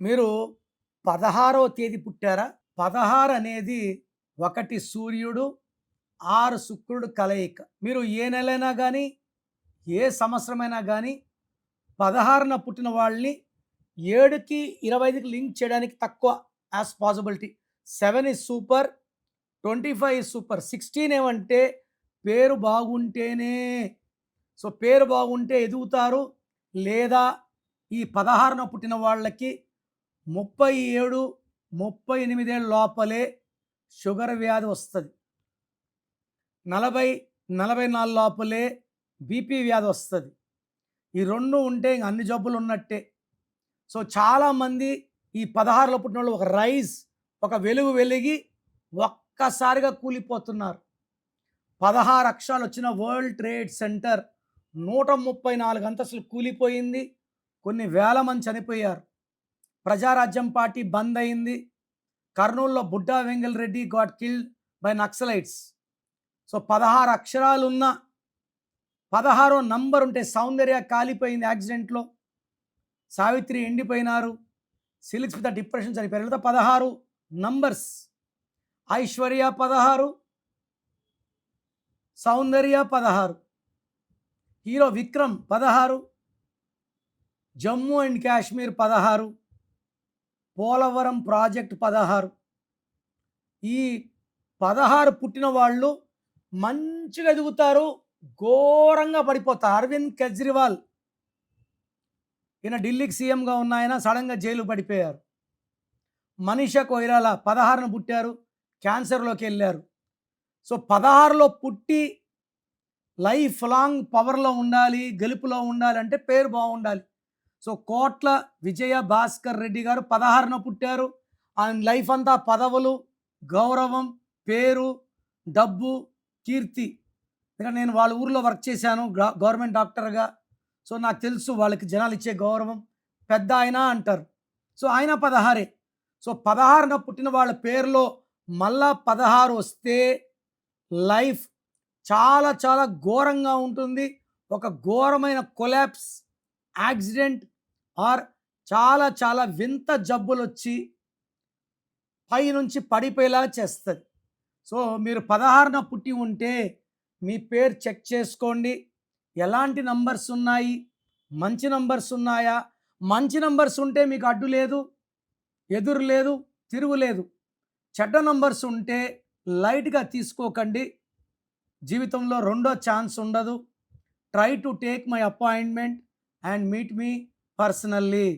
మీరు 16వ తేదీ పుట్టారా? 16 అనేది 1 సూర్యుడు, 6 శుక్రుడు కలయిక. మీరు ఏ నెలైనా గానీ, ఏ సంవత్సరమైనా గానీ 16న పుట్టిన వాళ్ళని 7కి, 25కి లింక్ చేయడానికి తక్కువ as possibility. 7 is super, 25 is super. 16 ఏమంటే పేరు బాగుంటేనే. సో, పేరు బాగుంటే ఎదుగుతారు. లేదా ఈ 16న పుట్టిన వాళ్ళకి 37, 38 ఏళ్ల లోపలే షుగర్ వ్యాధి వస్తది. 40, 44 లోపలే బీపీ వ్యాధి వస్తది. ఈ 2 ఉంటే ఇంక అన్ని జబ్బులు ఉన్నట్టే. సో, చాలామంది ఈ 16లో పుట్టినోళ్ళు ఒక వెలుగు వెలిగి ఒక్కసారిగా కూలిపోతున్నారు. 16 అక్షరాలు వచ్చిన వరల్డ్ ట్రేడ్ సెంటర్ 134 అంతస్తులు కూలిపోయింది. కొన్ని వేల మంది చనిపోయారు. ప్రజారాజ్యం పార్టీ బంద్ అయింది. కర్నూలులో Budda Vengal Reddy got killed by naxalites. So, 16 అక్షరాలున్న 16వ నంబర్ ఉంటే సౌందర్య కాలిపోయింది యాక్సిడెంట్లో. సావిత్రి ఎండిపోయినారు. సిలిక్స్ విత్ డిప్రెషన్ చనిపోయారు. లేదా 16 numbers. Aishwarya 16, Soundarya 16, hero Vikram 16, Jammu and Kashmir 16, Polavaram project 16. ఈ 16 పుట్టిన వాళ్ళు మంచిగా ఎదుగుతారు, ఘోరంగా పడిపోతారు. అరవింద్ కేజ్రీవాల్ ఈయన ఢిల్లీకి సీఎంగా ఉన్న ఆయన సడన్గా జైలు పడిపోయారు. మనీషా కొయిరాలా 16న పుట్టారు, క్యాన్సర్లోకి వెళ్ళారు. సో, 16లో పుట్టి లైఫ్ లాంగ్ పవర్లో ఉండాలి, గెలుపులో ఉండాలి అంటే పేరు బాగుండాలి. సో, కోట్ల విజయ భాస్కర్ రెడ్డి గారు 16న పుట్టారు. ఆయన లైఫ్ అంతా పదవులు, గౌరవం, పేరు, డబ్బు, కీర్తి. ఎందుకంటే నేను వాళ్ళ ఊర్లో వర్క్ చేశాను గవర్నమెంట్ డాక్టర్గా. సో, నాకు తెలుసు వాళ్ళకి జనాలు ఇచ్చే గౌరవం. పెద్ద ఆయన అంటారు. సో, ఆయన 16. సో, 16న పుట్టిన వాళ్ళ పేరులో మళ్ళా 16 వస్తే లైఫ్ చాలా చాలా ఘోరంగా ఉంటుంది. ఒక ఘోరమైన కొలాప్స్, యాక్సిడెంట్ ఆర్ చాలా చాలా వింత జబ్బులొచ్చి పైనుంచి పడిపోయేలా చేస్తుంది. సో, మీరు 16న పుట్టి ఉంటే మీ పేరు చెక్ చేసుకోండి. ఎలాంటి నంబర్స్ ఉన్నాయి, మంచి నంబర్స్ ఉన్నాయా? మంచి నంబర్స్ ఉంటే మీకు అడ్డు లేదు, ఎదురు లేదు, తిరుగు లేదు. చెడ్డ నంబర్స్ ఉంటే లైట్గా తీసుకోకండి. జీవితంలో రెండో ఛాన్స్ ఉండదు. Try to take my appointment and meet me personally.